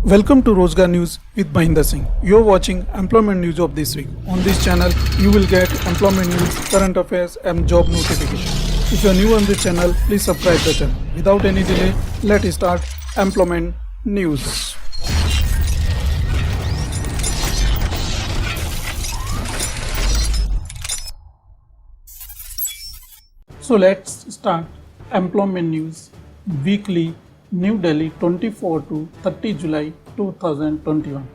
Welcome to Rozgar News with Mahinder Singh. You are watching employment news of this week. On this channel, you will get employment news, current affairs and job notification. If you are new on this channel, please subscribe the channel. Without any delay, let's start employment news. So let's start employment news weekly, New Delhi, 24 to 30 July 2021.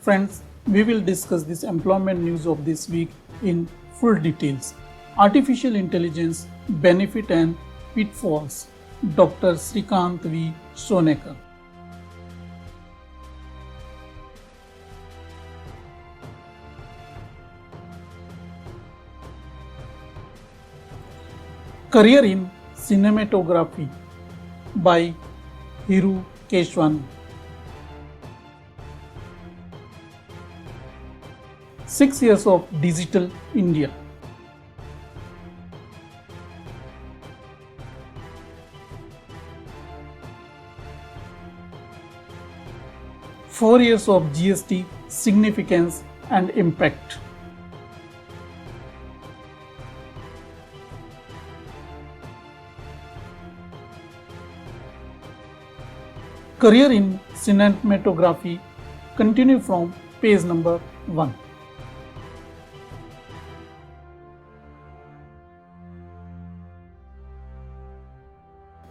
Friends, we will discuss this employment news of this week in full details. Artificial intelligence, benefit and pitfalls. Dr. Srikant V. Sonekar. Career in Cinematography by Hiru Keshwani. 6 years of Digital India. Four years of GST significance and impact. Career in Cinematography, continue from page number 1.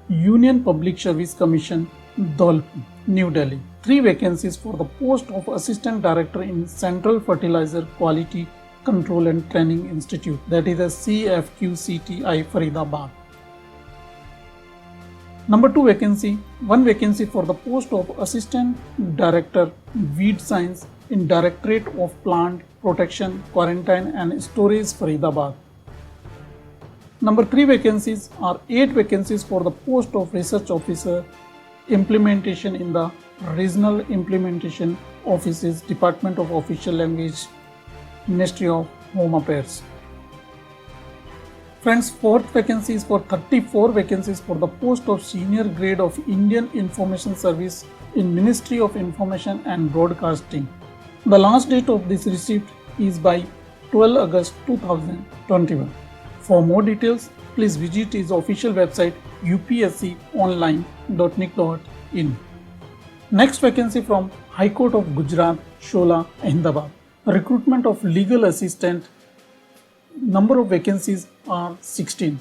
Union Public Service Commission, Dholpur, New Delhi. 3 vacancies for the post of Assistant Director in Central Fertilizer Quality Control and Training Institute, that is a CFQCTI, Faridabad. Number 2 vacancy, 1 vacancy for the post of Assistant Director Weed Science in Directorate of Plant Protection, Quarantine and Storage, Faridabad. Number 3 vacancies are 8 vacancies for the post of Research Officer Implementation in the Regional Implementation Offices, Department of Official Language, Ministry of Home Affairs. Friends, 4th vacancy is for 34 vacancies for the post of Senior Grade of Indian Information Service in Ministry of Information and Broadcasting. The last date of this receipt is by 12 August 2021. For more details, please visit his official website upsconline.nic.in. Next vacancy from High Court of Gujarat, Shola, Ahmedabad. Recruitment of legal assistant. Number of vacancies are 16.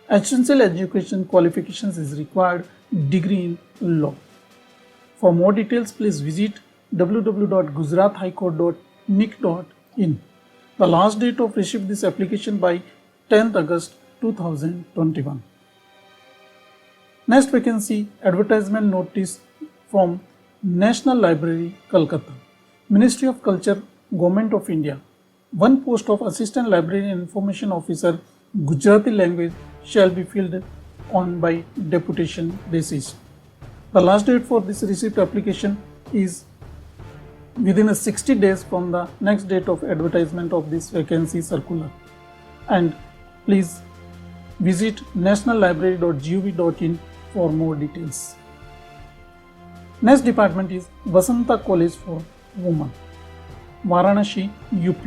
Essential education qualifications is required, degree in law. For more details, please visit www.gujarathighcourt.nic.in. The last date of receipt this application by 10th August 2021. Next vacancy, advertisement notice from National Library, Kolkata. Ministry of Culture, Government of India. 1 post of Assistant Library Information Officer, Gujarati language shall be filled on by deputation basis. The last date for this receipt application is within 60 days from the next date of advertisement of this vacancy circular. And please visit nationallibrary.gov.in for more details. Next department is Vasanta College for Women, Varanasi, UP.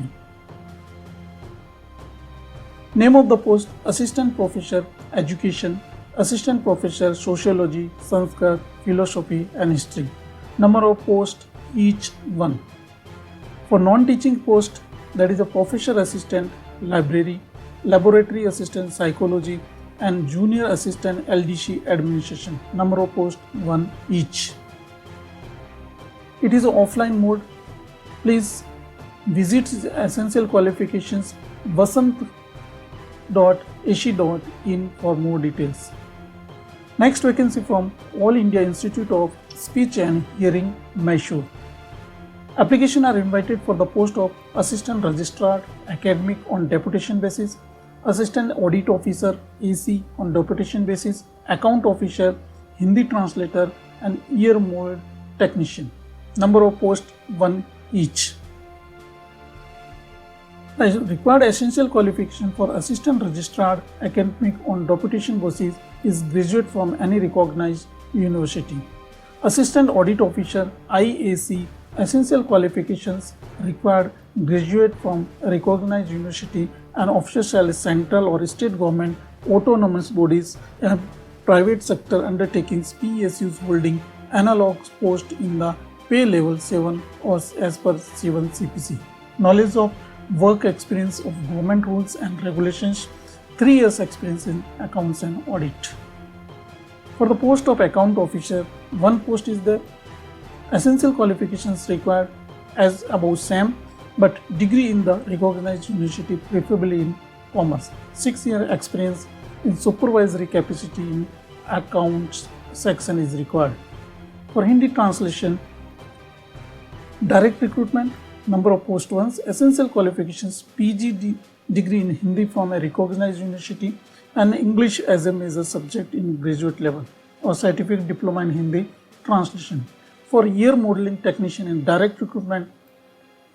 Name of the post, Assistant Professor Education, Assistant Professor Sociology, Sanskrit, Philosophy and History. Number of posts, each 1. For non-teaching post, that is a Professor Assistant Library, Laboratory Assistant Psychology and Junior Assistant LDC Administration. Number of posts, 1 each. It is an offline mode. Please visit essential qualifications vasant.ac.in for more details. Next vacancy from All India Institute of Speech and Hearing, Mysore. Applications are invited for the post of Assistant Registrar Academic on deputation basis, Assistant Audit Officer AC on deputation basis, Account Officer, Hindi Translator and Ear Mold Technician. Number of posts, 1 each. The required essential qualification for Assistant Registrar Academic on deputation basis is graduate from any recognized university. Assistant Audit Officer IAC. Essential qualifications required: graduate from a recognized university, an officer shall central or state government, autonomous bodies, and private sector undertakings PSUs holding analog post in the pay level 7 or as per C1 CPC. Knowledge of work experience of government rules and regulations, 3 years experience in accounts and audit. For the post of account officer, one post is there. Essential qualifications required as above same, but degree in the recognized university, preferably in commerce. 6-year experience in supervisory capacity in accounts section is required. For Hindi translation, direct recruitment, number of post ones, essential qualifications, PG degree in Hindi from a recognized university and English as a major subject in graduate level or certificate diploma in Hindi translation. For year modeling technician in direct recruitment,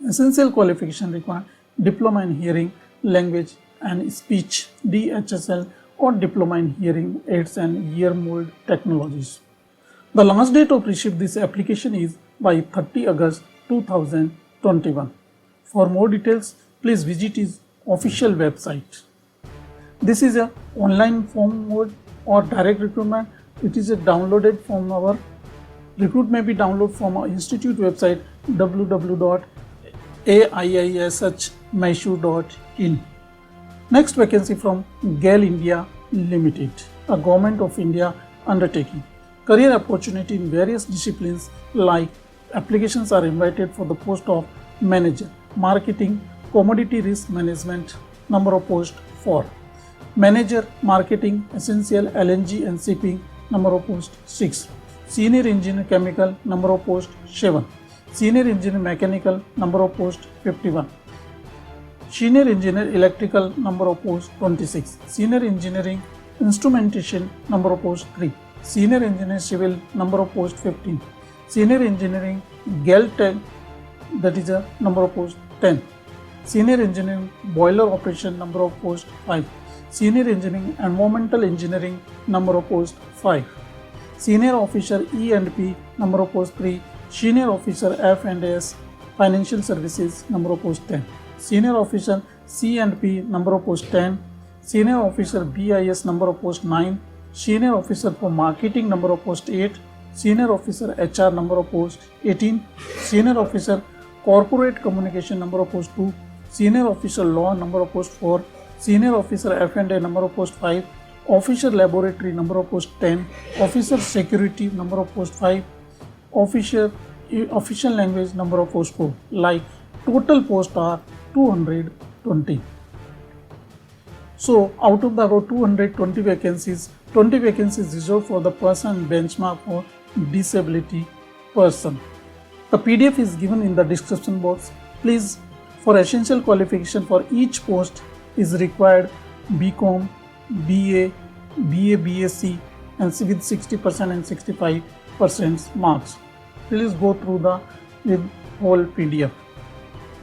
essential qualification required: diploma in hearing, language and speech DHSL or diploma in hearing aids and ear mold technologies. The last date of receipt this application is by 30 August 2021. For more details, please visit his official website. This is a online form mode or direct recruitment. It is a downloaded from our recruit may be downloaded from our institute website www.aiishmysore.in. Next vacancy from GAIL India Limited, a Government of India undertaking. Career opportunity in various disciplines like applications are invited for the post of manager, marketing, commodity risk management. Number of post 4. Manager, marketing, essential, LNG and shipping. Number of post 6. Senior engineer chemical. Number of post 7. Senior engineer mechanical. Number of post 51. Senior engineer electrical. Number of post 26. Senior engineering instrumentation. Number of post 3. Senior engineer civil. Number of post 15. Senior engineering GAIL Tech, that is a number of post 10. Senior engineering boiler operation. Number of post 5. Senior engineering environmental engineering. Number of post 5. Senior officer E&P. Number of post 3. Senior officer F&S financial services. Number of post 10. Senior officer C&P. Number of post 10. Senior officer BIS. Number of post 9. Senior officer for marketing. Number of post 8. Senior officer HR. Number of post 18. Senior officer corporate communication. Number of post 2. Senior officer law. Number of post 4. Senior officer F&A. Number of post 5. Officer laboratory. Number of post 10. Officer security. Number of post 5. Official language. Number of post 4. Like total posts are 220. So out of the about 220 vacancies, 20 vacancies reserved for the person benchmark for disability person. The PDF is given in the description box. Please, for essential qualification for each post is required BCom, BA, BSc and with 60% and 65% marks. Please go through the whole PDF.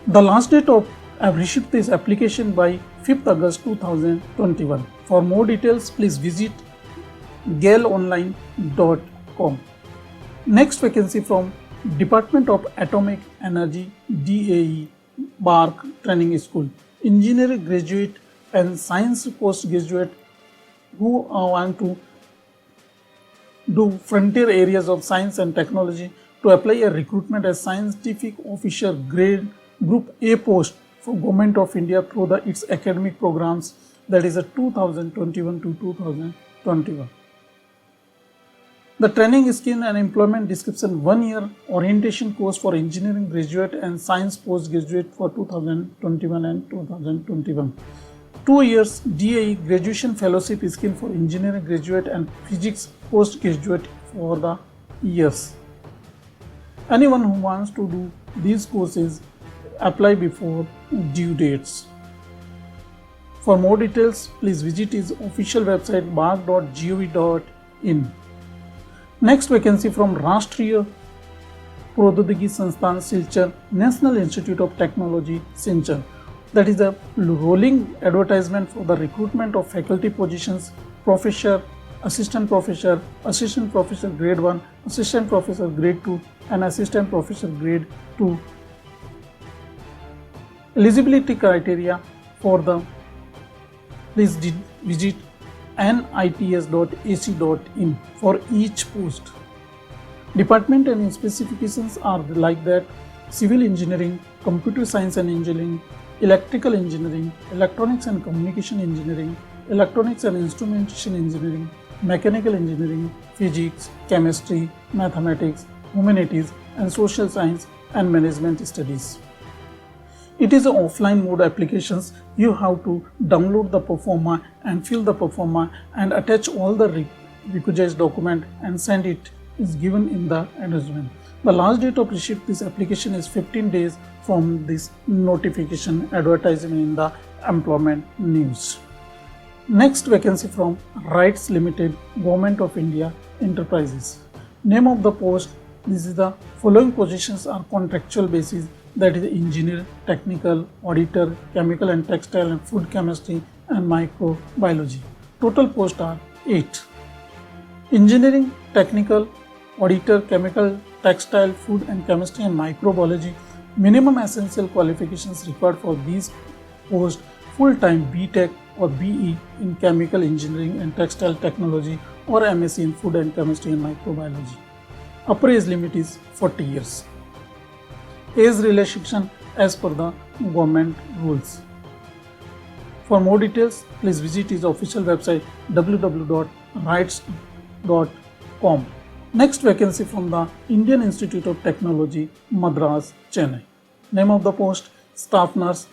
The last date of I have received this application by 5th August 2021. For more details, please visit gailonline.com. Next vacancy from Department of Atomic Energy DAE BARC Training School. Engineering graduate and science postgraduate who want to do frontier areas of science and technology to apply a recruitment as scientific officer grade group A post for Government of India through its academic programs, that is a 2021 to 2021. The training scheme and employment description: 1 year orientation course for engineering graduate and science postgraduate for 2021 and 2021. 2 years DAE graduation fellowship scheme for engineering graduate and physics postgraduate for the years. Anyone who wants to do these courses apply before due dates. For more details, please visit his official website barc.gov.in. Next vacancy from Rashtriya Praudhogiki Sansthan Silchar, National Institute of Technology Silchar. That is a rolling advertisement for the recruitment of faculty positions, professor, assistant professor grade 1, assistant professor grade 2 and assistant professor grade 2. Eligibility criteria for the, please visit nits.ac.in for each post. Department and specifications are like that: civil engineering, computer science and engineering, electrical engineering, electronics and communication engineering, electronics and instrumentation engineering, mechanical engineering, physics, chemistry, mathematics, humanities and social science and management studies. It is an offline mode applications. You have to download the performer and fill the performer and attach all the requisite document and send it is given in the announcement. The last date of receipt this application is 15 days from this notification advertisement in the employment news. Next vacancy from RITES Limited, Government of India Enterprises. Name of the post, this is the following positions are contractual basis, that is engineer, technical, auditor, chemical and textile and food chemistry and microbiology. Total posts are 8. Engineering, technical, auditor, chemical, textile, food and chemistry and microbiology. Minimum essential qualifications required for these posts: full-time BTech or BE in chemical engineering and textile technology or MSc in food and chemistry and microbiology. Upper age limit is 40 years. Age relaxation as per the government rules. For more details, please visit his official website www.rites.com. Next vacancy from the Indian Institute of Technology, Madras, Chennai. Name of the post, staff nurse,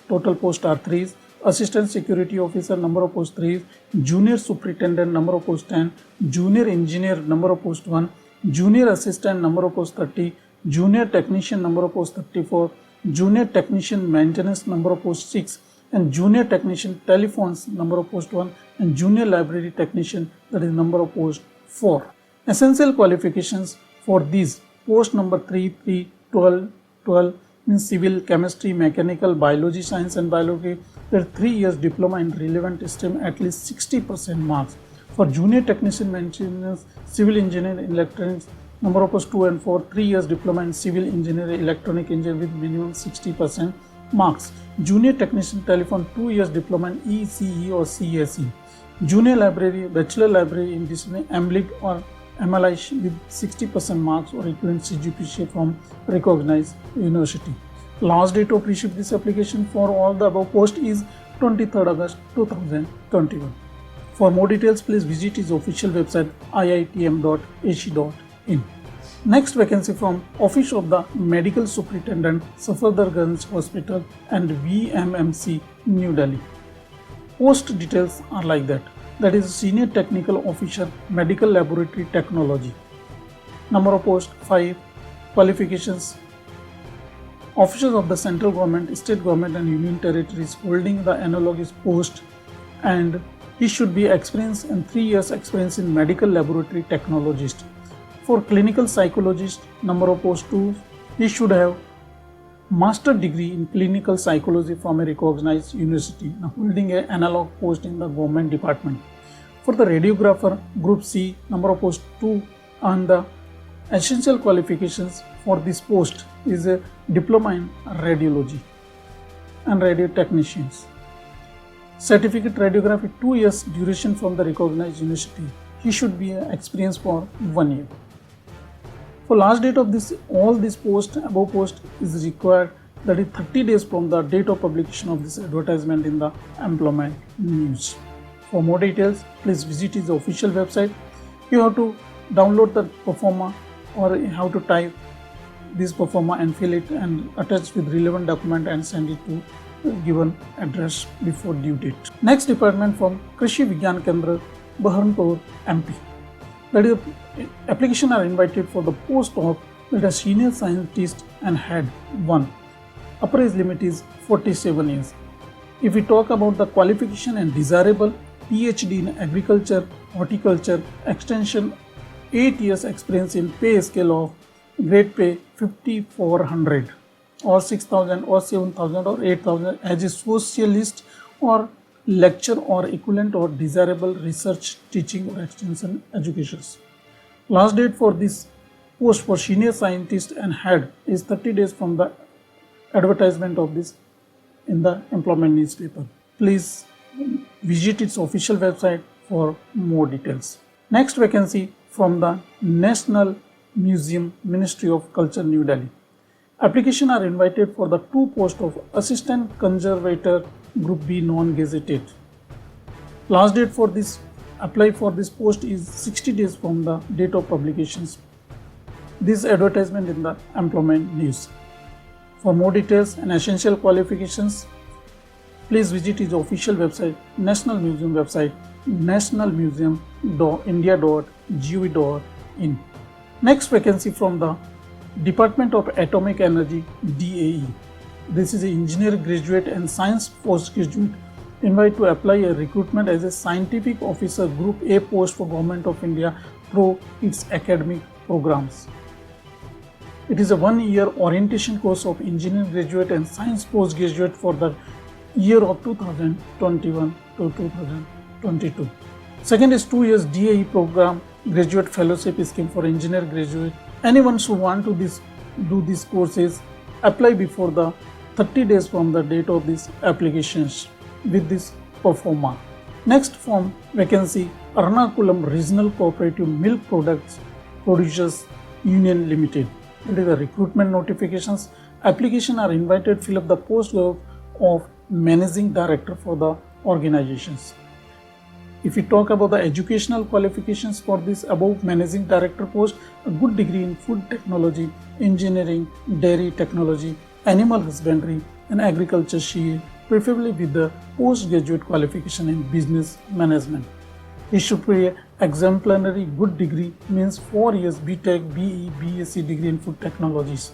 total posts are 3. Assistant Security Officer, number of posts 3. Junior Superintendent, number of posts 10. Junior Engineer, number of posts 1. Junior Assistant, number of posts 30. Junior Technician, number of posts 34. Junior Technician Maintenance, number of posts 6. And Junior Technician Telephones, number of posts 1. And Junior Library Technician, that is number of posts 4. Essential qualifications for these post number 3, 12 means civil, chemistry, mechanical, biology, science and biology. There are 3 years diploma in relevant STEM, at least 60% marks. For junior technician maintenance, civil engineer, electronics, number of posts 2 and 4, 3 years diploma in civil engineering, electronic engineering with minimum 60% marks. Junior technician telephone, 2 years diploma in ECE or CSE. Junior library, bachelor library in discipline, MLIG or MLI with 60% marks or equivalent CGPA from recognized university. Last date of receipt this application for all the above posts is 23rd August 2021. For more details, please visit his official website iitm.ac.in. Next vacancy from Office of the Medical Superintendent, Safardarganj Hospital and VMMC, New Delhi. Post details are like that. That is Senior Technical Officer, Medical Laboratory Technology. Number of posts 5. Qualifications: officers of the central government, state government and union territories holding the analogous post, and he should be experienced and 3 years experience in medical laboratory technologist. For clinical psychologist, number of posts 2. He should have master degree in clinical psychology from a recognized university, holding an analog post in the government department. For the radiographer, group C, number of posts 2, and the essential qualifications for this post is a diploma in radiology and radio technicians. Certificate radiography, 2 years duration from the recognized university. He should be experienced for 1 year. For last date of this, all this post, above post is required, that is 30 days from the date of publication of this advertisement in the employment news. For more details, please visit his official website. You have to download the performer or you have to type this performer and fill it and attach with relevant document and send it to given address before due date. Next department from Krishi Vigyan Kendra, Baharanpur, MP. That is, application are invited for the post of senior scientist and head 1. Upper age limit is 47 years. If we talk about the qualification and desirable, PhD in agriculture, horticulture, extension, 8 years experience in pay scale of grade pay 5400 or 6000 or 7000 or 8000 as a socialist or lecture or equivalent or desirable research, teaching or extension educations. Last date for this post for senior scientist and head is 30 days from the advertisement of this in the employment newspaper. Please visit its official website for more details. Next vacancy from the National Museum, Ministry of Culture, New Delhi. Applications are invited for the two posts of Assistant Conservator Group B non-gazetted. Last date for this apply for this post is 60 days from the date of publications. This advertisement in the employment news. For more details and essential qualifications, please visit its official website, National Museum website, nationalmuseum.india.gov.in. Next vacancy from the Department of Atomic Energy, DAE. This is an engineer graduate and science postgraduate invite to apply a recruitment as a scientific officer group A post for Government of India through its academic programs. It is a 1-year orientation course of engineering graduate and science postgraduate for the year of 2021 to 2022. Second is 2 years DAE program graduate fellowship scheme for engineer graduate. Anyone who want to do these courses apply before the 30 days from the date of these applications with this performer. Next from vacancy, Ernakulam Regional Cooperative Milk Products Producers Union Limited. It is the recruitment notifications. Applications are invited fill up the post of managing director for the organizations. If we talk about the educational qualifications for this above managing director post, a good degree in food technology, engineering, dairy technology, animal husbandry and agriculture CA, preferably with the postgraduate qualification in business management. He should be an exemplary good degree, means 4 years BTech, BE, BSc degree in food technologies.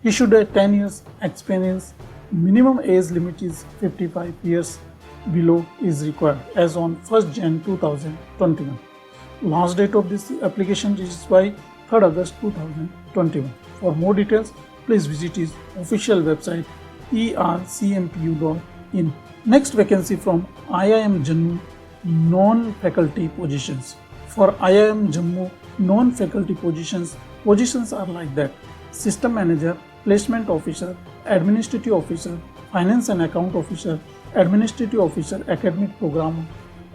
He should have 10 years experience. Minimum age limit is 55 years. Below is required as on 1st Jan 2021. Last date of this application is by 3rd August 2021. For more details, please visit his official website ercmpu.in. Next vacancy from IIM Jammu non-faculty positions. For IIM Jammu non-faculty positions are like that: System Manager, Placement Officer, Administrative Officer, Finance and Account Officer, Administrative Officer, Academic Program,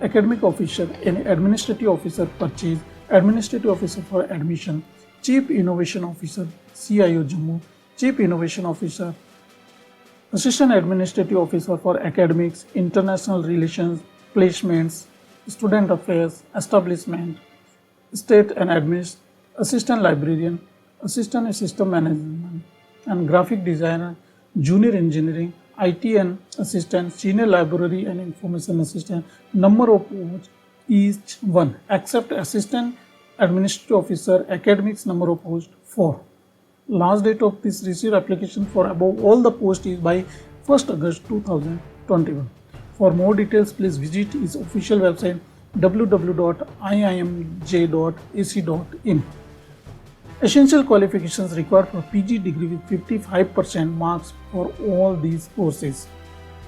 Academic Officer, and Administrative Officer Purchase, Administrative Officer for Admission, Chief Innovation Officer, CIO Jammu, Chief Innovation Officer, Assistant Administrative Officer for Academics, International Relations, Placements, Student Affairs, Establishment, State and Admin, Assistant Librarian, Assistant System Management, and Graphic Designer, Junior Engineering, IT and Assistant, Senior Library and Information Assistant. Number of posts each one, except Assistant Administrative Officer, Academics number of posts 4. Last date of this received application for above all the posts is by 1st August 2021. For more details, please visit his official website www.iimj.ac.in. Essential qualifications required for PG degree with 55% marks for all these courses,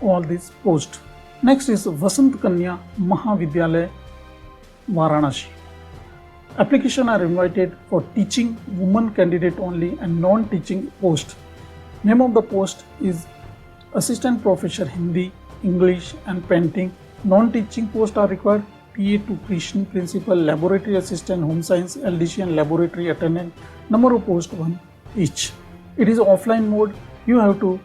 all these posts. Next is Vasant Kanya Mahavidyalaya, Varanasi. Applications are invited for teaching woman candidate only and non-teaching post. Name of the post is Assistant Professor Hindi, English and Painting. Non-teaching posts are required: PA to Principal, Laboratory Assistant, Home Science, LDC and Laboratory Attendant. Number of posts 1 each. It is offline mode. You have to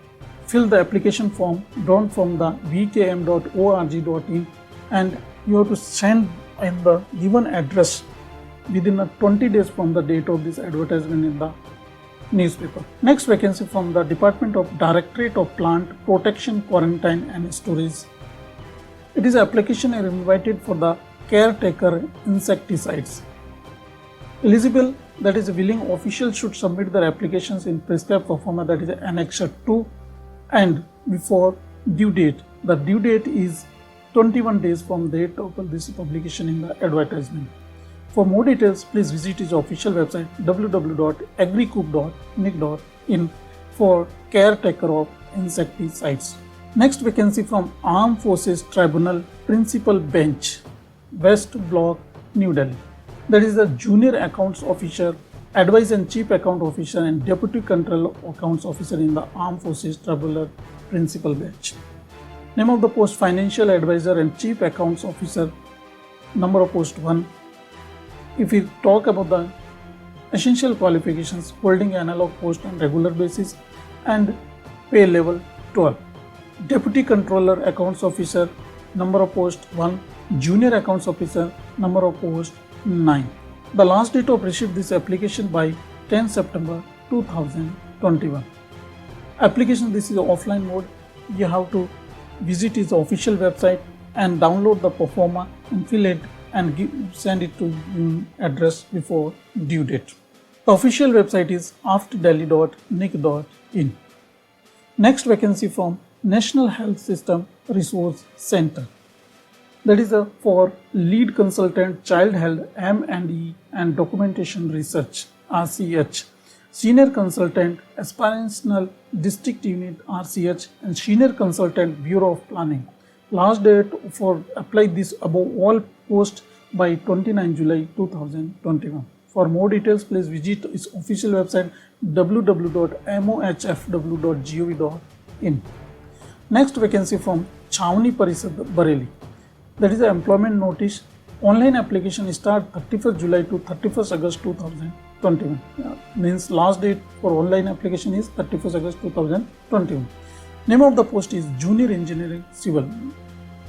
fill the application form drawn from the vkm.org.in and you have to send in the given address within 20 days from the date of this advertisement in the newspaper. Next vacancy from the Department of Directorate of Plant Protection, Quarantine and Storage. It is application are invited for the caretaker insecticides. Eligible, that is willing officials should submit their applications in prescribed format, that is Annex 2, and before due date. The due date is 21 days from the date of this publication in the advertisement. For more details, please visit his official website www.agricoop.nic.in for caretaker of insecticides. Next vacancy from Armed Forces Tribunal Principal Bench, West Block, New Delhi. That is the Junior Accounts Officer, Advice and Chief Account Officer and Deputy Control Accounts Officer in the Armed Forces Tribunal Principal Bench. Name of the post Financial Advisor and Chief Accounts Officer. Number of post 1. If we talk about the essential qualifications, holding analog post on regular basis and pay level 12. Deputy Controller Accounts Officer, number of post 1. Junior Accounts Officer, number of post 9. The last date of receive this application by 10 September 2021. Application, this is offline mode. You have to visit his official website and download the proforma and fill it and send it to address before due date. The official website is aftdelhi.nic.in. Next vacancy from National Health System Resource Center. That is for Lead Consultant Child Health M&E and Documentation Research RCH, Senior Consultant Aspirational District Unit RCH and Senior Consultant Bureau of Planning. Last date for apply this above all post by 29 July 2021. For more details, please visit its official website www.mohfw.gov.in. Next vacancy from Chhauni Parishad Bareilly. That is the employment notice. Online application start 31st July to 31st August 2021. Means last date for online application is 31st August 2021. Name of the post is Junior Engineering Civil.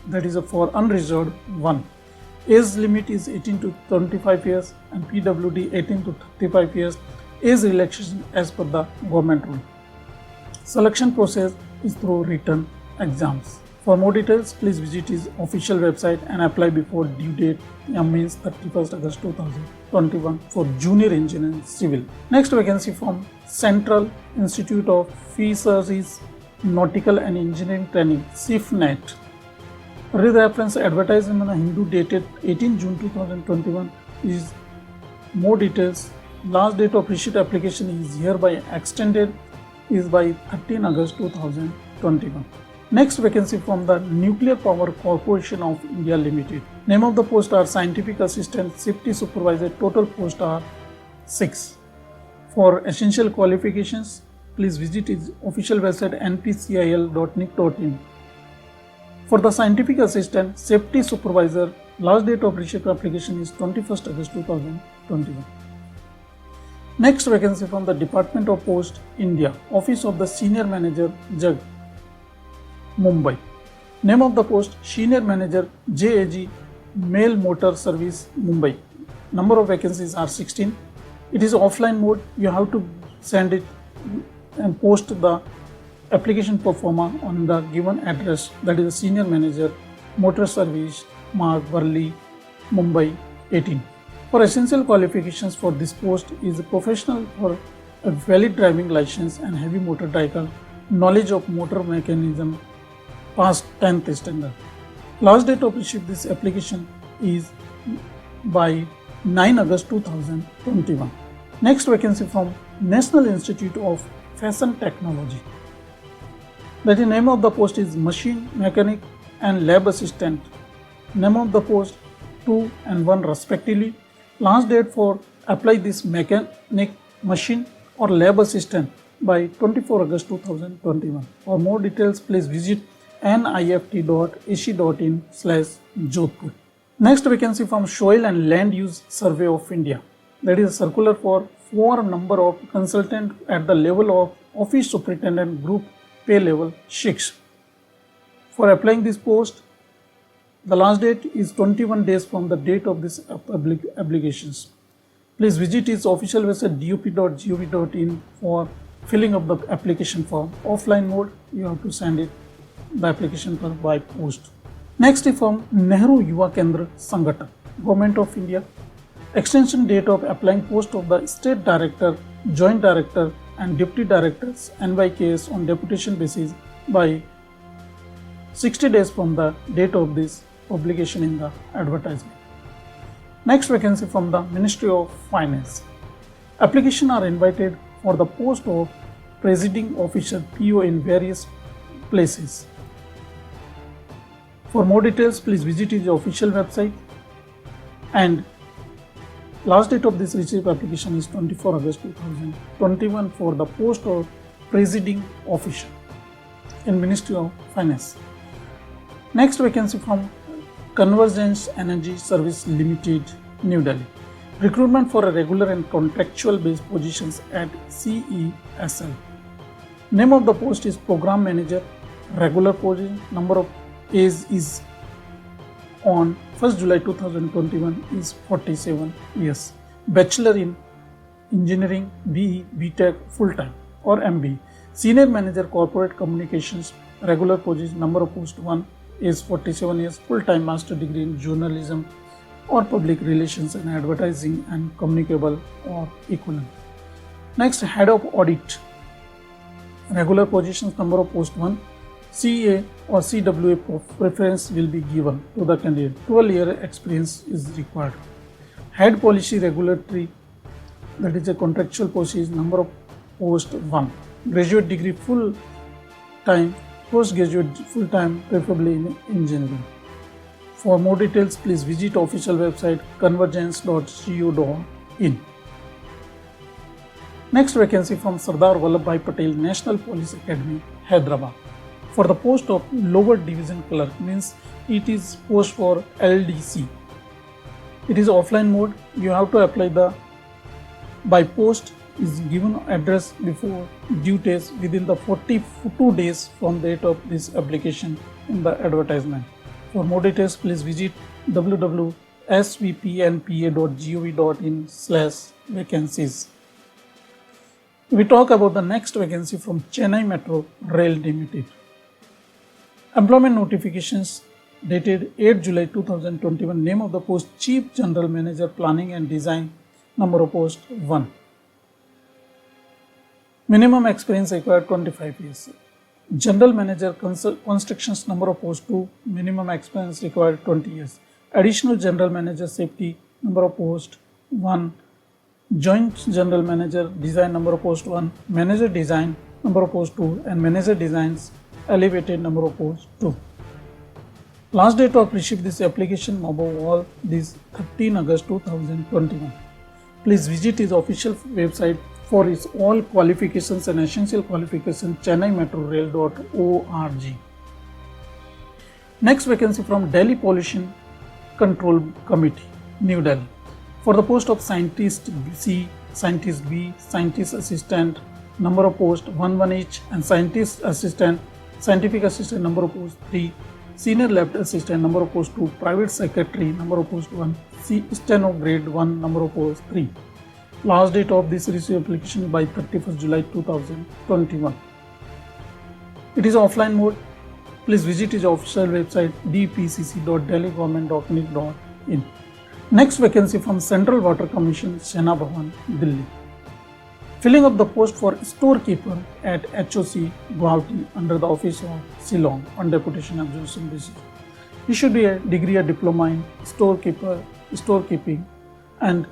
That is for unreserved 1. Age limit is 18 to 25 years and PWD 18 to 35 years. Age relaxation as per the government rule. Selection process is through written exams. For more details, please visit his official website and apply before due date, means 31st August 2021 for Junior Engineering Civil. Next vacancy from Central Institute of Fisheries, Nautical and Engineering Training, CIFNET. Reference advertisement in Hindu dated 18 June 2021 is more details. Last date of receipt application is hereby extended is by 13 August 2021. Next vacancy from the Nuclear Power Corporation of India Limited. Name of the post are Scientific Assistant, Safety Supervisor. Total post are 6. For essential qualifications, please visit its official website npcil.nic.in. For the Scientific Assistant, Safety Supervisor, last date of receipt application is 21st August 2021. Next vacancy from the Department of Post, India, Office of the Senior Manager, JAG, Mumbai. Name of the post, Senior Manager, JAG, Mail Motor Service, Mumbai. Number of vacancies are 16. It is offline mode. You have to send it and post the application proforma on the given address, that is the Senior Manager, Motor Service, Marg, Worli, Mumbai 18. For essential qualifications for this post is a professional for a valid driving license and heavy motor vehicle, knowledge of motor mechanism, past 10th standard. Last date of receipt this application is by 9 August 2021. Next vacancy from National Institute of Fashion Technology. That is name of the post is Machine Mechanic and Lab Assistant. Name of the post 2 and 1 respectively. Last date for apply this mechanic, machine or lab assistant by 24 August 2021. For more details, please visit nift.ac.in/Jodhpur. Next vacancy from Soil and Land Use Survey of India. That is a circular for 4 number of consultant at the level of Office Superintendent Group, pay level 6. For applying this post, the last date is 21 days from the date of this obligations. Please visit its official website dup.gov.in for filling up the application form. Offline mode, you have to send it the application form by post. Next is from Nehru Yuva Kendra Sangatak, Government of India. Extension date of applying post of the State Director, Joint Director and Deputy Directors NYKS on deputation basis by 60 days from the date of this publication in the advertisement. Next vacancy from the Ministry of Finance. Applications are invited for the post of Presiding Officer PO in various places. For more details, please visit his official website. And last date of this receipt application is 24 August 2021 for the post of Presiding Officer in Ministry of Finance. Next vacancy from Convergence Energy Service Limited, New Delhi. Recruitment for a regular and contractual based positions at CESL. Name of the post is Program Manager, regular position. Number of age is on 1st July 2021 is 47 years. Bachelor in Engineering, BE, BTech, full-time or MBE. Senior Manager Corporate Communications, regular position. Number of post 1 is 47 years. Full-time master degree in journalism or public relations and advertising and communicable or equivalent. Next, Head of Audit, regular positions. Number of post 1. CA or CWA preference will be given to the candidate. 12-year experience is required. Head Policy Regulatory, that is a contractual position. Number of post 1. Graduate degree full time, postgraduate full time, preferably in engineering. For more details, please visit official website convergence.co.in. Next vacancy from Sardar Vallabhbhai Patel National Police Academy, Hyderabad. For the post of lower division clerk, means it is post for LDC. It is offline mode. You have to apply the by post is given address before due days within the 42 days from date of this application in the advertisement. For more details, please visit www.svpnpa.gov.in/vacancies. We talk about the next vacancy from Chennai Metro Rail Limited. Employment notifications dated 8 July 2021. Name of the post Chief General Manager Planning and Design. Number of post 1. Minimum experience required 25 years. General Manager Constructions, number of post 2. Minimum experience required 20 years. Additional General Manager Safety, number of post 1. Joint General Manager Design, number of post 1. Manager Design, number of post 2. And Manager Designs Elevated, number of post 2. Last date of receive this application above all this 13 August 2021. Please visit his official website for its all qualifications and essential qualifications, chennaimetrorail.org. Next vacancy from Delhi Pollution Control Committee, New Delhi. For the post of Scientist C, Scientist B, Scientist Assistant, number of post 1 each, and Scientist Assistant, Scientific Assistant, number of post 3, Senior Lab Assistant, number of post 2, Private Secretary, number of post 1, Steno Grade 1, number of post 3. Last date of this receipt application by 31st July 2021. It is offline mode. Please visit his official website dpcc.delhigovernment.nic.in. Next vacancy from Central Water Commission, Sena Bhavan, Delhi. Filling up the post for storekeeper at HOC Guwahati under the office of Shillong on deputation absorption basis. He should be a degree or diploma in storekeeping, and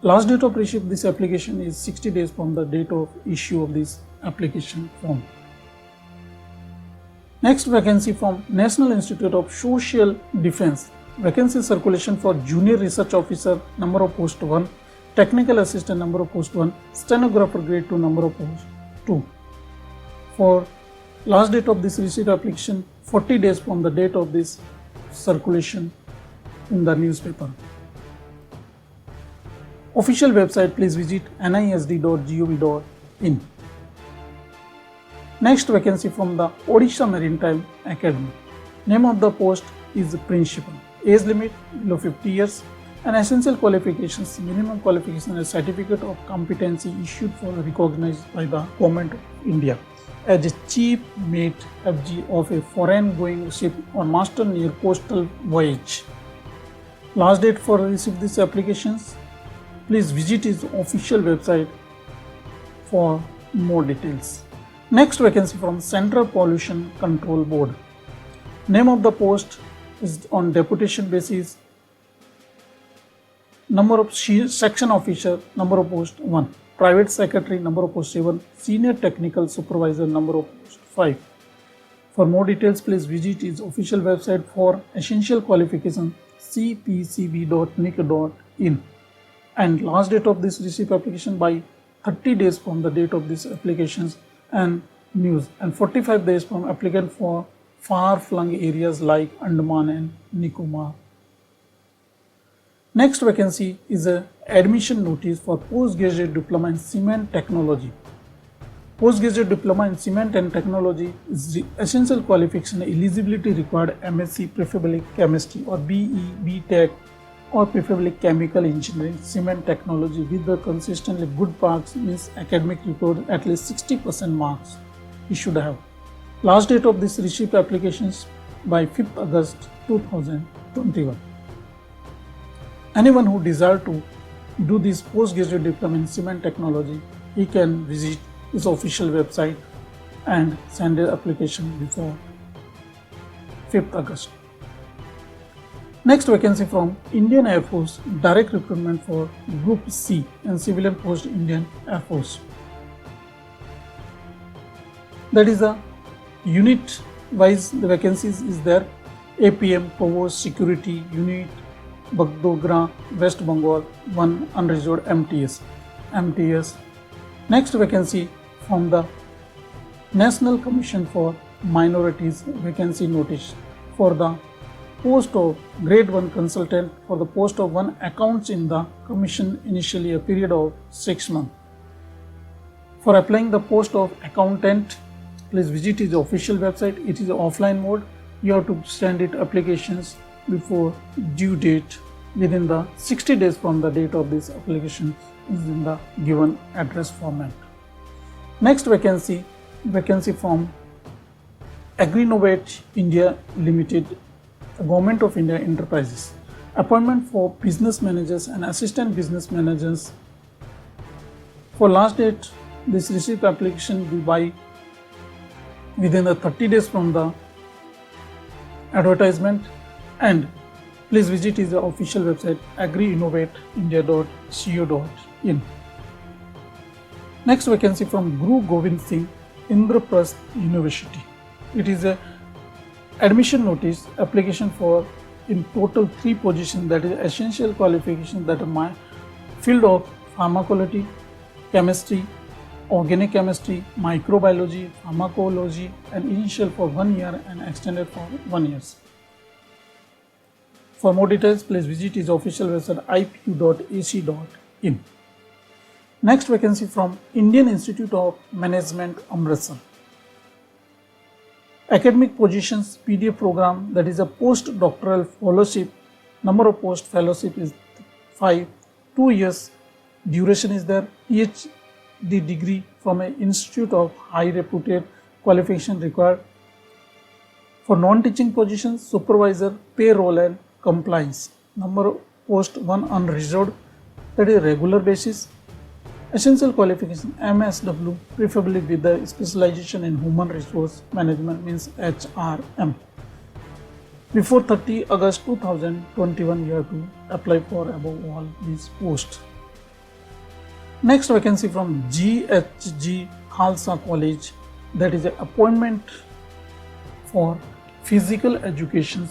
last date of receipt this application is 60 days from the date of issue of this application form. Next vacancy from National Institute of Social Defense. Vacancy circulation for Junior Research Officer, number of post 1, Technical Assistant, number of post 1, Stenographer grade 2, number of post 2. For last date of this receipt application, 40 days from the date of this circulation in the newspaper. Official website, please visit nisd.gov.in. Next vacancy from the Odisha Maritime Academy. Name of the post is Principal. Age limit below 50 years. And essential qualifications, minimum qualification, a certificate of competency issued for recognized by the Government of India as a chief mate FG of a foreign going ship on master near coastal voyage. Last date for receive these applications. Please visit his official website for more details. Next vacancy from Central Pollution Control Board. Name of the post is on deputation basis. Number of section officer, number of post 1. Private secretary, number of post 7. Senior technical supervisor, number of post 5. For more details, please visit its official website for essential qualification cpcb.nic.in. And last date of this receipt application by 30 days from the date of this applications and news, and 45 days from applicant for far-flung areas like Andaman and Nicobar. Next vacancy is a admission notice for postgraduate diploma in cement technology. Postgraduate diploma in cement and technology is the essential qualification. Eligibility required MSc, preferably chemistry, or BE, BTech, or preferably chemical engineering, cement technology with the consistently good marks, means academic report at least 60% marks you should have. Last date of this receipt applications by 5th August 2021. Anyone who desire to do this postgraduate diploma in cement technology, he can visit his official website and send the application before 5th August. Next vacancy from Indian Air Force, direct recruitment for Group C and civilian post Indian Air Force. That is a unit wise the vacancies is there. APM, Provost, Security Unit, Bagdogra, West Bengal, 1 unreserved MTS. Next vacancy from the National Commission for Minorities, vacancy notice for the post of grade 1 consultant for the post of 1 accounts in the commission, initially a period of 6 months. For applying the post of accountant, please visit the official website. It is offline mode. You have to send it applications before due date within the 60 days from the date of this application is in the given address format. Next vacancy from Agrinovate India Limited, Government of India Enterprises. Appointment for business managers and assistant business managers. For last date, this receipt application will be by within the 30 days from the advertisement, and please visit his official website agriinnovateindia.co.in. Next vacancy from Guru Gobind Singh, Indraprasth University. It is a admission notice application for in total 3 positions, that is essential qualifications, that are my field of pharmacology, chemistry, organic chemistry, microbiology, pharmacology, and initial for 1 year and extended for 1 year. For more details, please visit his official website ipu.ac.in. Next vacancy from Indian Institute of Management, Amritsar. Academic positions, PDF program, that is a postdoctoral fellowship. Number of post fellowship is 5, 2 years duration is there. PhD degree from an institute of high reputed qualification required. For non-teaching positions, supervisor, payroll and compliance. Number of post 1 unreserved, that is regular basis. Essential qualification MSW, preferably with the specialization in human resource management, means HRM. Before 30 August 2021, you have to apply for above all these posts. Next vacancy from GHG Khalsa College, that is an appointment for physical education,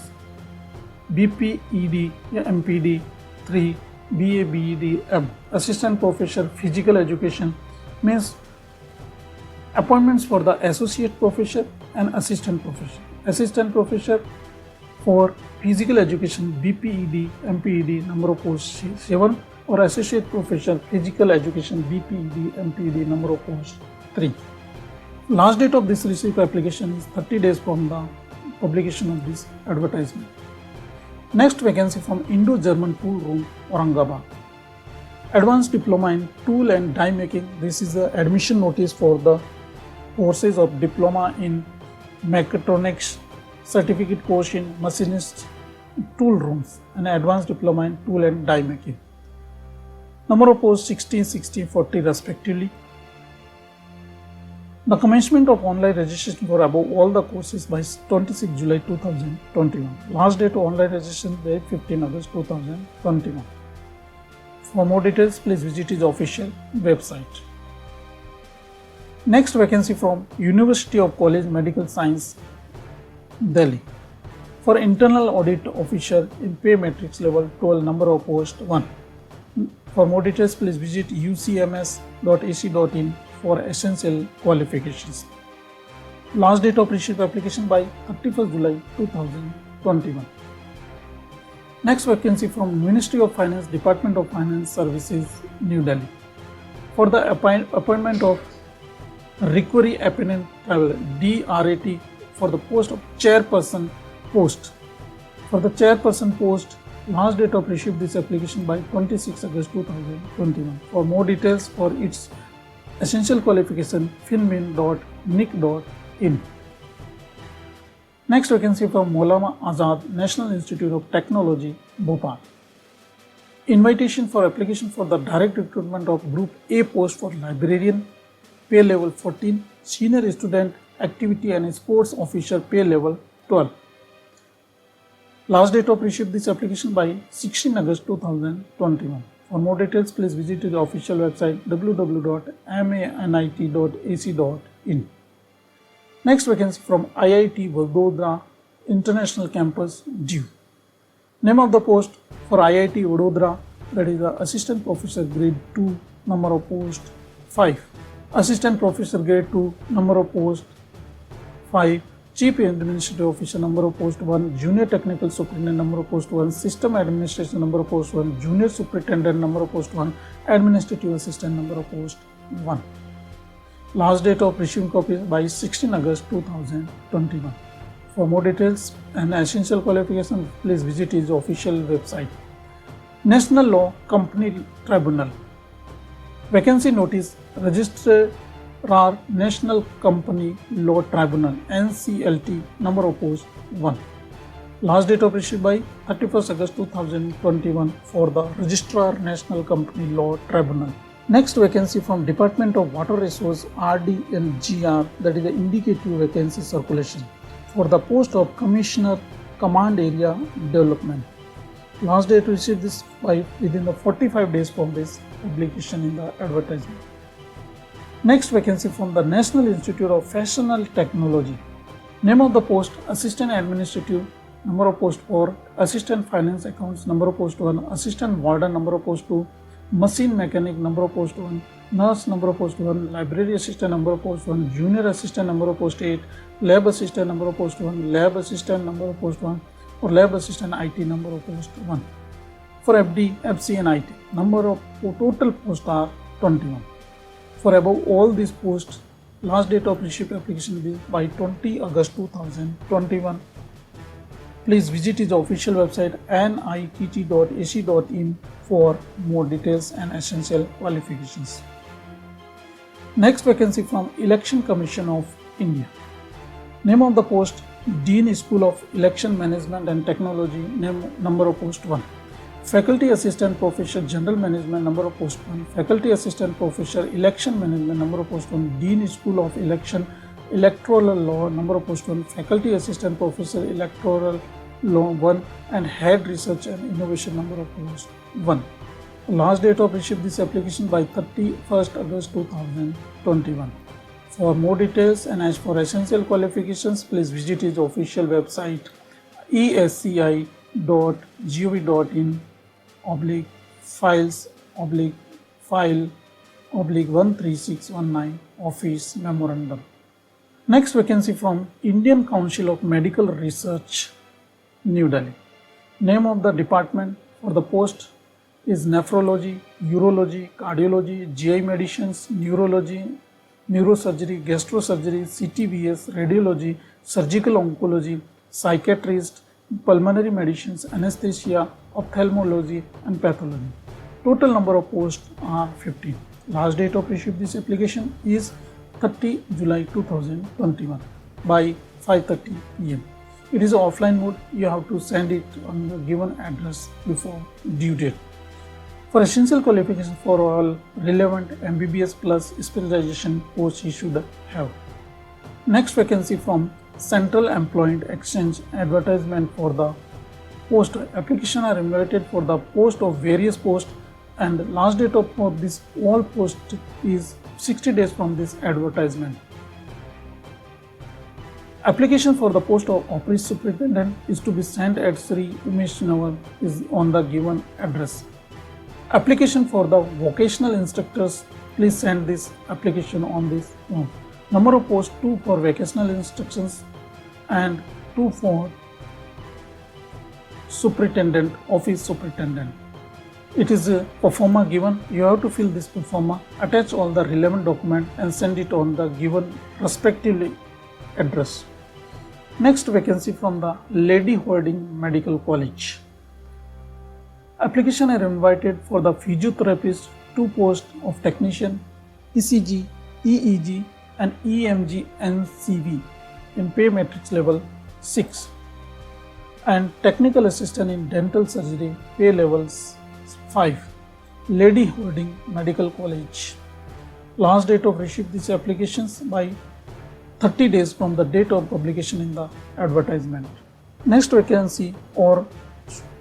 BPED, MPD 3, BA, BED, Assistant Professor Physical Education, means appointments for the Associate Professor and Assistant Professor. Assistant Professor for Physical Education, BPED, MPED, number of posts 7, or Associate Professor Physical Education, BPED, MPED, number of posts 3. Last date of this receipt application is 30 days from the publication of this advertisement. Next vacancy from Indo-German Tool Room, Aurangabad. Advanced Diploma in Tool and Die Making. This is the admission notice for the courses of Diploma in Mechatronics, Certificate course in Machinist Tool Rooms, and Advanced Diploma in Tool and Die Making. Number of posts 60, 60, 40 respectively. The commencement of online registration for above all the courses by 26 July 2021. Last date of online registration by 15 August 2021. For more details, please visit his official website. Next vacancy from University of College Medical Science, Delhi. For internal audit officer in pay matrix level 12, number of post 1. For more details, please visit ucms.ac.in for essential qualifications. Last date of receipt application by 31st July 2021. Next vacancy from Ministry of Finance, Department of Finance Services, New Delhi. For the appointment of Recovery Applicant Travel DRAT for the post of chairperson post. For the chairperson post, last date of receive this application by 26 August 2021. For more details for its essential qualification, finmin.nic.in. Next vacancy from Maulana Azad National Institute of Technology, Bhopal. Invitation for application for the direct recruitment of Group A post for librarian, pay level 14, senior student activity and sports officer, pay level 12. Last date of receive this application by 16 August 2021. For more details, please visit the official website www.manit.ac.in. Next vacancy from IIT Vadodara International Campus, Diu. Name of the post for IIT Vadodara, that is the Assistant Professor Grade 2, number of post 5. Assistant Professor Grade 2, number of post 5. Chief Administrative Officer, number of post 1. Junior Technical Superintendent, number of post 1. System Administration, number of post 1. Junior Superintendent, number of post 1. Administrative Assistant, number of post 1. Last date of receiving copies by 16 August 2021. For more details and essential qualifications, please visit his official website. National Law Company Tribunal. Vacancy notice, Registrar National Company Law Tribunal NCLT, number of post 1. Last date of receipt by 31st August 2021 for the Registrar National Company Law Tribunal. Next vacancy from Department of Water Resource RD and GR, that is the indicative vacancy circulation for the post of Commissioner Command Area Development. Last day to receive this within the 45 days from this publication in the advertisement. Next vacancy from the National Institute of Fashional Technology. Name of the post Assistant Administrative, number of post 4. Assistant Finance Accounts, number of post 1. Assistant Warden, number of post 2. Machine Mechanic, number of post 1. Nurse, number of post 1. Library Assistant, number of post 1. Junior Assistant, number of post 8. Lab Assistant, number of post 1. Lab Assistant, number of post 1. Or Lab Assistant IT, number of post 1. For FD, FC and IT, number of total posts are 21. For above all these posts, last date of receipt application will be by 20 August 2021. Please visit his official website nit.ac.in for more details and essential qualifications. Next vacancy from Election Commission of India. Name of the post Dean School of Election Management and Technology, name number of post 1. Faculty Assistant Professor General Management, number of post 1. Faculty Assistant Professor Election Management, number of post 1. Dean School of Election Electoral Law, number of post 1. Faculty Assistant Professor Electoral Law 1 and Head Research and Innovation, number of post 1. Last date of receipt this application by 31st August 2021. For more details and as for essential qualifications, please visit his official website esci.gov.in/files/file/13619 Office Memorandum. Next vacancy from Indian Council of Medical Research, New Delhi. Name of the department for the post is Nephrology, Urology, Cardiology, GI Medicines, Neurology, Neurosurgery, Gastrosurgery, CTVS, Radiology, Surgical Oncology, Psychiatrist, Pulmonary Medicines, Anesthesia, Ophthalmology and Pathology. Total number of posts are 15. Last date of receipt this application is 30 July 2021 by 5:30 p.m. It is offline mode. You have to send it on the given address before due date. For essential qualifications for all relevant MBBS plus specialization posts you should have. Next vacancy from Central Employment Exchange advertisement for the post. Application are invited for the post of various posts and last date of this all post is 60 days from this advertisement. Application for the post of office superintendent is to be sent at Sri Umesh Navar is on the given address. Application for the vocational instructors, please send this application on this form. Number of posts 2 for vocational instructions and 2 for superintendent, office superintendent. It is a performer given. You have to fill this performer, attach all the relevant document and send it on the given respectively address. Next vacancy from the Lady Hardinge Medical College. Application are invited for the physiotherapist, 2 posts of technician, ECG, EEG and EMG NCV in pay matrix level 6 and technical assistant in dental surgery pay levels 5. Lady Hardinge Medical College. Last date of receipt these applications by 30 days from the date of publication in the advertisement. Next vacancy or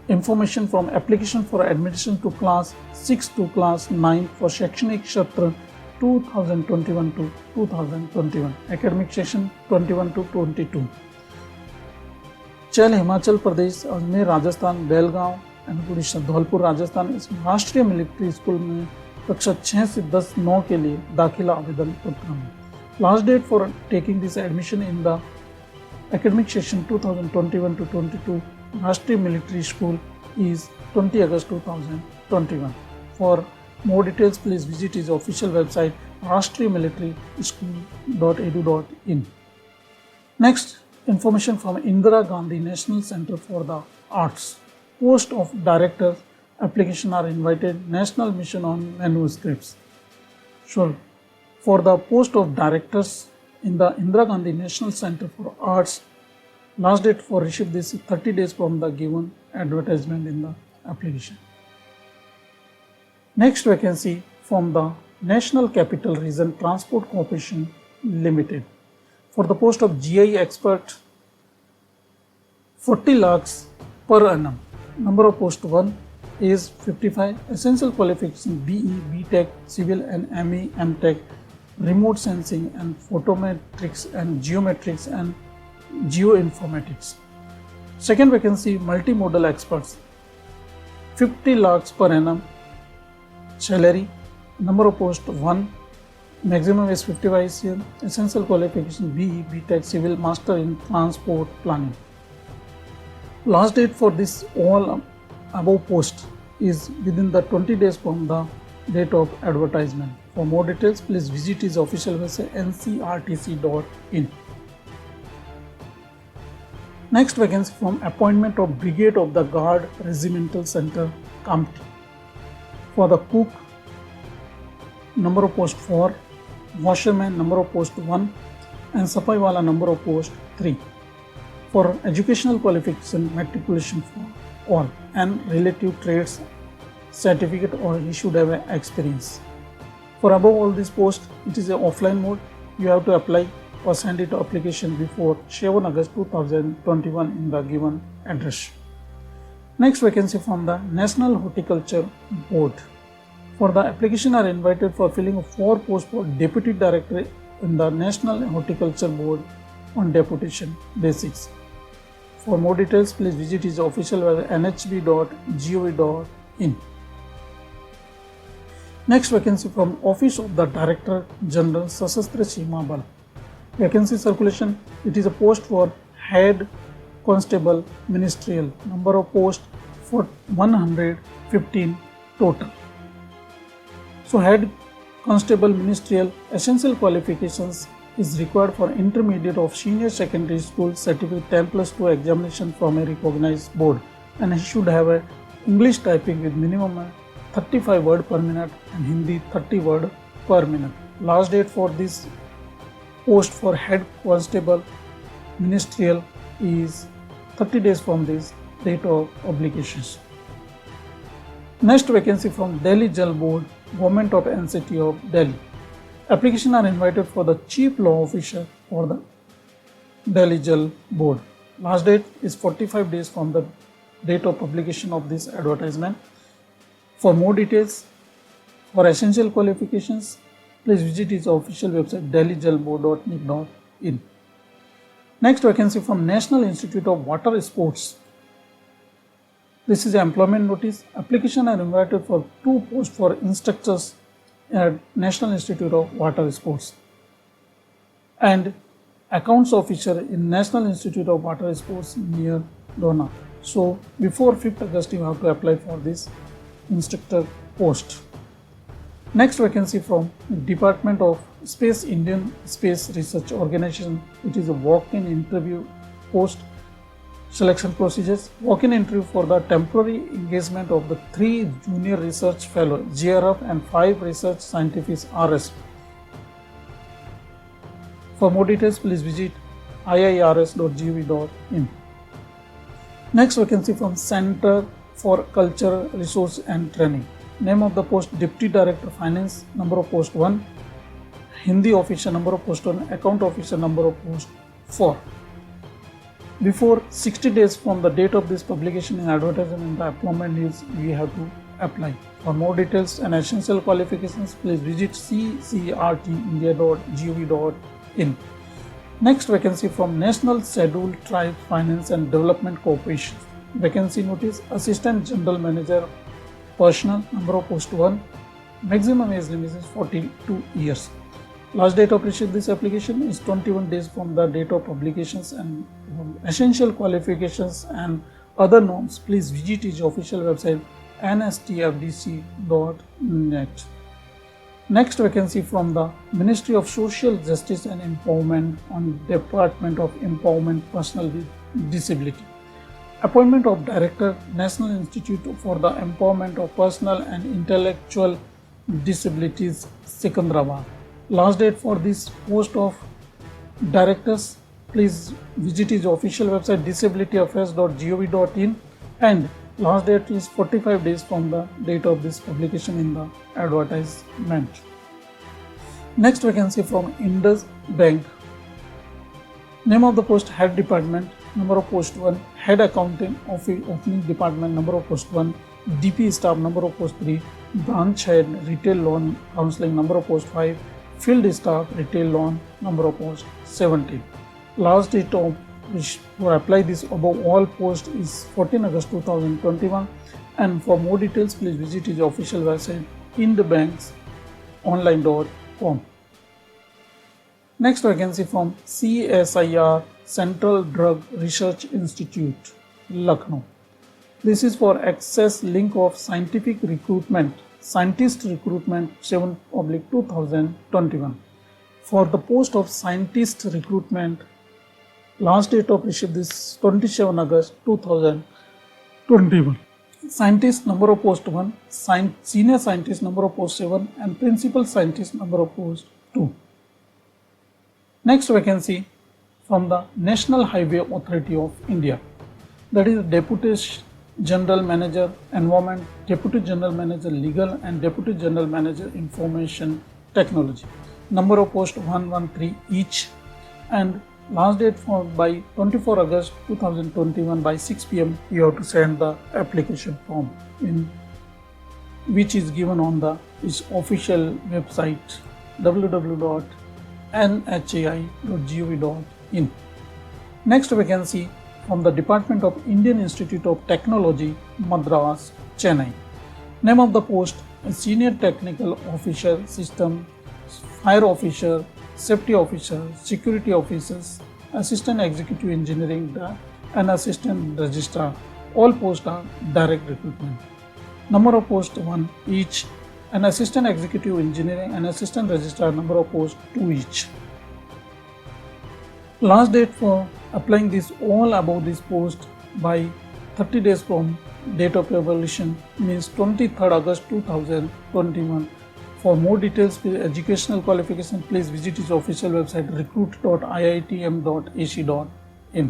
information from application for admission to class 6 to class 9 for Shaikshanik Shatra 2021 to 2021, academic session 21 to 22. चल Himachal Pradesh, Ajmer Rajasthan, Belgaum and Orissa, Dholpur Rajasthan इस राष्ट्रीय military school में कक्षा 6 से 10/9 के लिए दाखिला आवेदन प्रक्रम है. Last date for taking this admission in the academic session 2021 to 22 Rashtriya Military School is 20 August 2021. For more details, please visit his official website rashtriyamilitaryschool.edu.in. Next, information from Indira Gandhi National Center for the Arts. Post of Director application are invited. National Mission on Manuscripts. Sure. For the post of directors in the Indira Gandhi National Center for Arts, last date for receipt this is 30 days from the given advertisement in the application. Next vacancy from the National Capital Region Transport Corporation Limited. For the post of GI expert, 40 lakhs per annum. Number of post 1 is 55. Essential qualification BE, BTech, Civil and ME, MTech, Remote Sensing and Photometrics and Geometrics and Geoinformatics. Second vacancy multimodal experts, 50 lakhs per annum salary. Number of post 1, maximum is 55 CM. Essential qualification BE, BTech, Civil, Master in Transport Planning. Last date for this all above post is within the 20 days from the date of advertisement. For more details, please visit his official website ncrtc.in. Next vacancy from appointment of Brigade of the Guard Regimental Center, Kamptee. For the cook, number of post 4, washerman number of post 1 and Sapai Wala number of post 3. For educational qualification, matriculation for all and relative trades certificate or he should have experience. For above all these posts, it is an offline mode. You have to apply or send it to application before 7 August 2021 in the given address. Next vacancy from the National Horticulture Board. For the application are invited for filling of 4 posts for Deputy Director in the National Horticulture Board on deputation basis. For more details, please visit his official website nhb.gov.in. Next vacancy from Office of the Director General Sashastra Seema Bal. Vacancy circulation, it is a post for Head Constable Ministerial. Number of posts for 115 total. So Head Constable Ministerial, essential qualifications is required for intermediate of senior secondary school certificate 10+2 examination from a recognized board, and he should have a English typing with minimum 35 word per minute and Hindi 30 word per minute. Last date for this post for Head Constable Ministerial is 30 days from this date of obligations. Next vacancy from Delhi Jal Board, Government of NCT of Delhi. Application are invited for the Chief Law Officer for the Delhi Jal Board. Last date is 45 days from the date of publication of this advertisement. For more details, for essential qualifications, please visit his official website delhijalboard.nic.in. Next vacancy from National Institute of Water Sports. This is an employment notice. Application are invited for 2 posts for instructors at National Institute of Water Sports and accounts officer in National Institute of Water Sports near Dona. So before 5th August you have to apply for this instructor post. Next vacancy from Department of Space, Indian Space Research Organization. It is a walk-in interview post. Selection procedures: walk-in interview for the temporary engagement of the 3 junior research fellow JRF and 5 research scientists RS. For more details, please visit iirs.gov.in. Next vacancy from Center for Cultural Resource and Training. Name of the post: Deputy Director Finance, number of post 1, Hindi officer, number of post 1, account officer, number of post 4. Before 60 days from the date of this publication in advertisement in the employment news, we have to apply. For more details and essential qualifications, please visit ccrtindia.gov.in. Next vacancy from National Scheduled Tribe Finance and Development Corporation. Vacancy notice: Assistant General Manager Personnel, number of post 1, maximum age limit is 42 years. Last date of receipt this application is 21 days from the date of publications, and essential qualifications and other norms, please visit its official website nstfdc.net. Next vacancy from the Ministry of Social Justice and Empowerment on Department of Empowerment Personnel with Disability. Appointment of Director, National Institute for the Empowerment of Personal and Intellectual Disabilities, Secunderabad. Last date for this post of directors, please visit his official website disabilityaffairs.gov.in, and last date is 45 days from the date of this publication in the advertisement. Next vacancy from Indus Bank. Name of the post: Head Department, number of post 1, Head Accounting Opening Department, number of post 1, DP Staff, number of post 3, Branch Head Retail Loan Counseling, number of post 5, Field Staff Retail Loan, number of post 17. Last date of which to apply this above all post is 14 August 2021, and for more details please visit his official website inthebanksonline.com. Next vacancy from CSIR, Central Drug Research Institute, Lucknow. This is for access link of scientific recruitment, scientist recruitment 7/2021. For the post of scientist recruitment, last date of receipt this 27 August 2021. Scientist number of post 1, senior scientist number of post 7, and principal scientist number of post 2. Next vacancy from the National Highway Authority of India, that is Deputy General Manager Environment, Deputy General Manager Legal, and Deputy General Manager Information Technology. Number of post 113 each, and last date for by 24 August 2021 by 6 p.m. you have to send the application form, in which is given on the its official website www.nhai.gov.in. Next vacancy from the Department of Indian Institute of Technology, Madras, Chennai. Name of the post: Senior Technical Officer System, Fire Officer, Safety Officer, Security Officers, Assistant Executive Engineering, and Assistant Registrar. All posts are direct recruitment. Number of posts 1 each, and Assistant Executive Engineering and Assistant Registrar number of posts 2 each. Last date for applying this all above this post by 30 days from date of publication means 23rd August 2021. For more details, educational qualification, please visit his official website recruit.iitm.ac.in.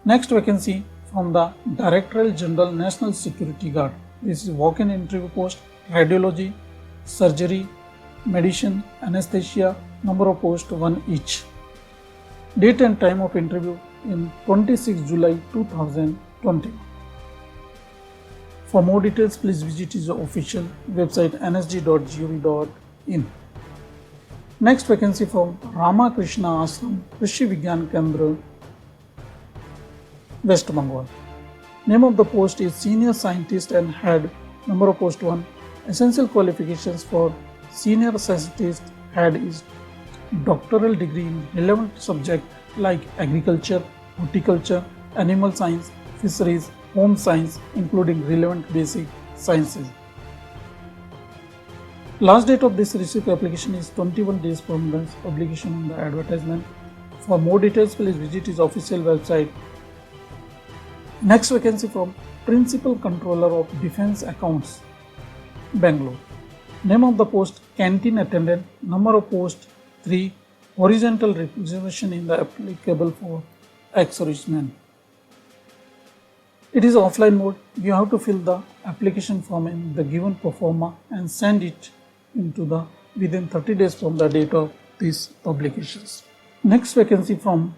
Next vacancy from the Directorate General National Security Guard. This is walk-in interview post, radiology, surgery, medicine, anesthesia, number of posts 1 each. Date and time of interview in 26 July 2020. For more details, please visit his official website nsg.gov.in. Next vacancy from Ramakrishna Ashram, Krishi Vigyan Kendra, West Bengal. Name of the post is Senior Scientist and Head, number of post 1. Essential qualifications for Senior Scientist Head is doctoral degree in relevant subject like agriculture, horticulture, animal science, fisheries, home science, including relevant basic sciences. Last date of this receipt application is 21 days from the publication in the advertisement. For more details, please visit his official website. Next vacancy from Principal Controller of Defense Accounts, Bangalore. Name of the post Canteen Attendant, number of post 3, horizontal reservation in the applicable for ex-servicemen. It is offline mode. You have to fill the application form in the given pro forma and send it into the within 30 days from the date of these publications. Next vacancy from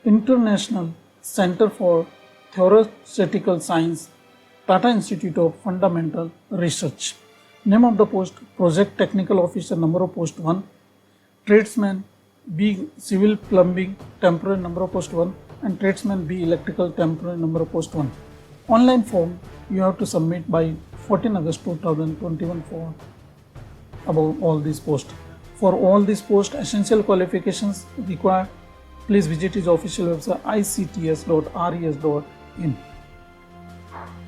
International Center for Theoretical Science, Tata Institute of Fundamental Research. Name of the post Project Technical Officer, number of post 1. Tradesman B Civil Plumbing, temporary, number of post 1, and Tradesman B Electrical, temporary, number of post 1. Online form you have to submit by 14 August 2021 for about all these posts. For all these posts, essential qualifications required. Please visit his official website icts.res.in.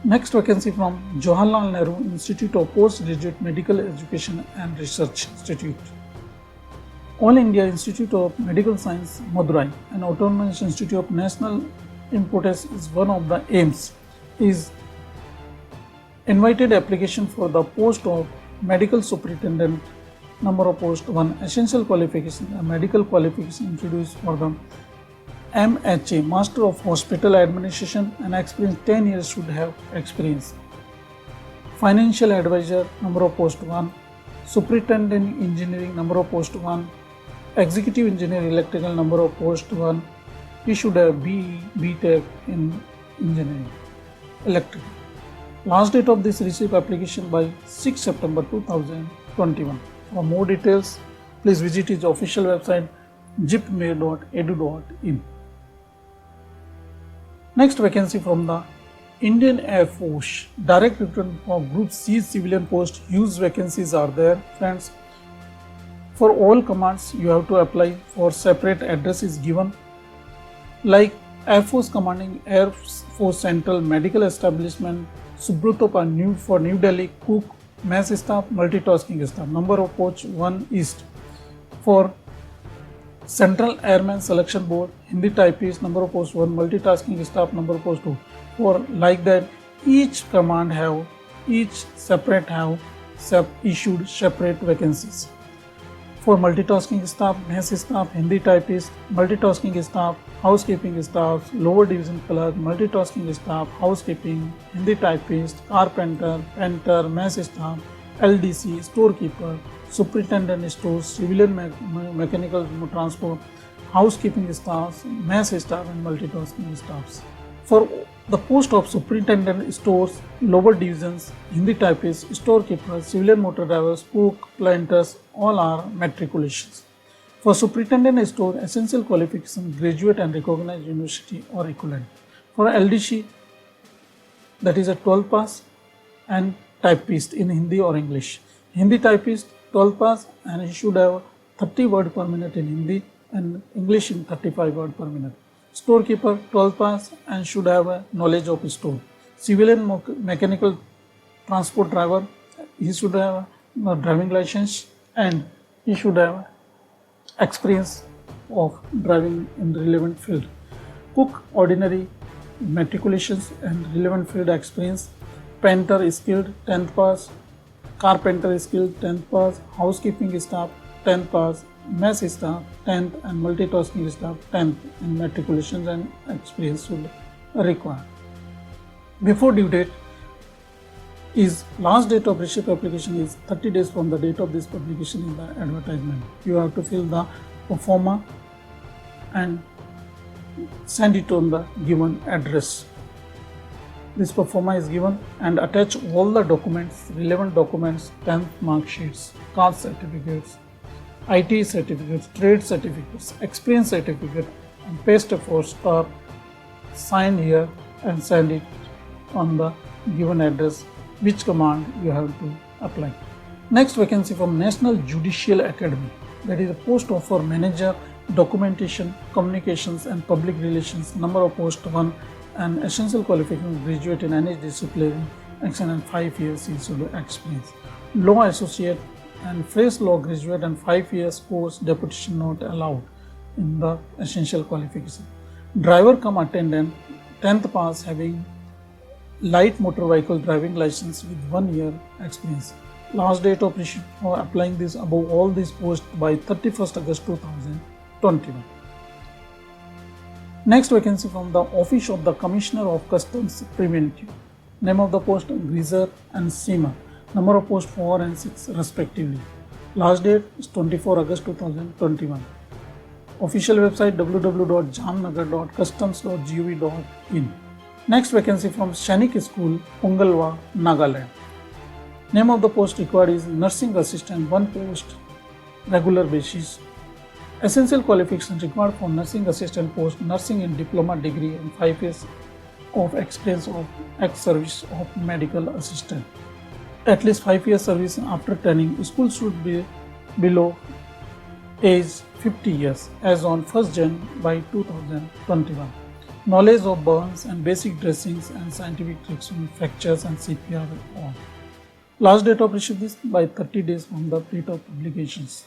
Next vacancy from Jawaharlal Nehru Institute of Postgraduate Medical Education and Research Institute. All India Institute of Medical Science, Madurai, and Autonomous Institute of National Importance is one of the aims. Is invited application for the post of Medical Superintendent, number of post 1. Essential qualification, a medical qualification introduced for the MHA, Master of Hospital Administration, and experience 10 years should have experience. Financial Advisor, number of post 1. Superintendent Engineering, number of post 1. Executive Engineer Electrical, number of post 1. You should have BE, BTech in Engineering, Electrical. Last date of this receipt application by 6 September 2021. For more details, please visit his official website jipme.edu.in. Next vacancy from the Indian Air Force, direct recruitment for Group C civilian post. Huge vacancies are there, friends. For all commands, you have to apply. For separate address is given, like Air Force Commanding Air Force Central Medical Establishment, Subrata New for New Delhi, cook, mess staff, multitasking staff. Number of posts 1 East. For Central Airman Selection Board, Hindi typist, number of posts 1, multitasking staff, number of posts 2. For like that, each command have, each separate have issued separate vacancies. For multitasking staff, mess staff, Hindi typist, multitasking staff, housekeeping staff, lower division clerk, multitasking staff, housekeeping, Hindi typist, carpenter, painter, mess staff, LDC, storekeeper, superintendent stores, civilian mechanical transport, housekeeping staff, mess staff, and multitasking staffs. For the post of superintendent stores, lower divisions, Hindi typists, storekeepers, civilian motor drivers, cook, planters, all are matriculations. For superintendent store, essential qualification, graduate and recognized university or equivalent. For LDC, that is a 12 pass, and typist in Hindi or English. Hindi typist 12 pass, and he should have 30 word per minute in Hindi and English in 35 word per minute. Storekeeper 12 pass and should have a knowledge of store. Civilian mechanical transport driver, he should have a driving license and he should have experience of driving in relevant field. Cook ordinary matriculations and relevant field experience. Painter is skilled 10th pass. Carpenter is skilled 10th pass. Housekeeping staff 10th pass. Mess staff 10th and multitasking staff 10th, and matriculations and experience should require. Before due date is last date of receipt application is 30 days from the date of this publication in the advertisement. You have to fill the pro forma and send it on the given address. This pro forma is given and attach all the documents, relevant documents, 10th mark sheets, caste certificates, IT certificates, trade certificates, experience certificate, and paste a 4-star, sign here and send it on the given address, which command you have to apply. Next vacancy from National Judicial Academy, that is a post of for manager, documentation, communications and public relations, number of post 1, and essential qualifications graduate in any discipline, and 5 years CCW experience. Law associate and fresh law graduate and 5 years course deputation not allowed in the essential qualification. Driver come attendant 10th pass having light motor vehicle driving license with 1 year experience. Last date of receipt for applying this above all these posts by 31st August 2021. Next vacancy from the Office of the Commissioner of Customs Preventive. Name of the post Greaser and Seamer. Number of posts 4 and 6 respectively. Last date is 24 August 2021. Official website www.jamnagar.customs.gov.in. Next vacancy from Sainik School, Pungalwa, Nagaland. Name of the post required is Nursing Assistant, 1 post, regular basis. Essential qualifications required for Nursing Assistant post, nursing in diploma degree and 5 years of experience of ex-service of medical assistant. At least 5 years service after training. School should be below age 50 years as on 1st Jan by 2021. Knowledge of burns and basic dressings and scientific tricks on fractures and CPR on. Last date of receipt is by 30 days from the date of publications.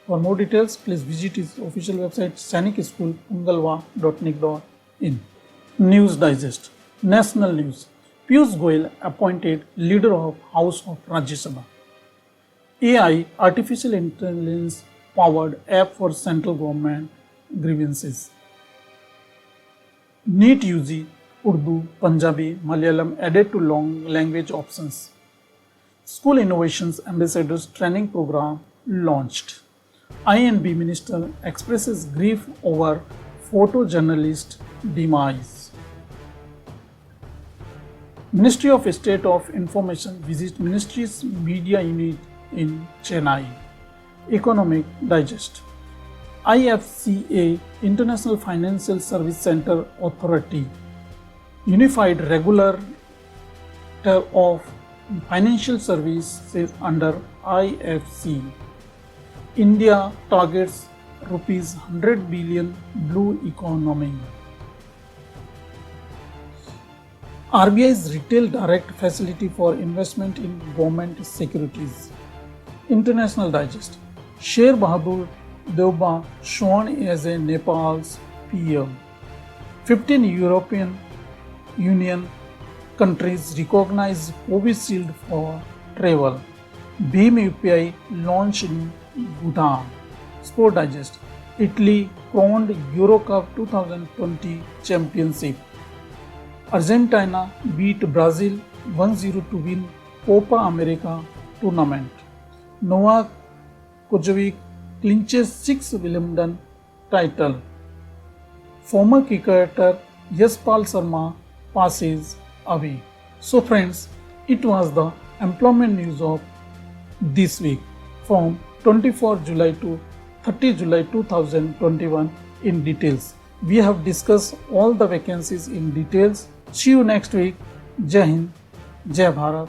For more details, please visit his official website sainikschoopungalwa.nic.in. News Digest. National News. Piyush Goyal appointed leader of House of Rajya Sabha. AI, artificial intelligence powered app for central government grievances. NEET UG, Urdu, Punjabi, Malayalam added to long language options. School Innovations Ambassadors Training Program launched. INB Minister expresses grief over photojournalist demise. Ministry of State of Information visits Ministry's media unit in Chennai. Economic Digest. IFCA International Financial Service Center Authority Unified Regulator of Financial Services under IFC. India targets rupees 100 billion blue economy. RBI's retail direct facility for investment in government securities. International Digest. Sher Bahadur Deuba sworn as a Nepal's PM. 15 European Union countries recognize Covishield for travel. Bhim UPI launched in Bhutan. Sport Digest. Italy crowned Eurocup 2020 championship. Argentina beat Brazil 1-0 to win Copa America tournament. Novak Djokovic clinches 6th Wimbledon title. Former cricketer Yashpal Sharma passes away. So friends, it was the employment news of this week from 24 July to 30 July 2021 in details. We have discussed all the vacancies in details. See you next week. Jai Hind, Jai Bharat.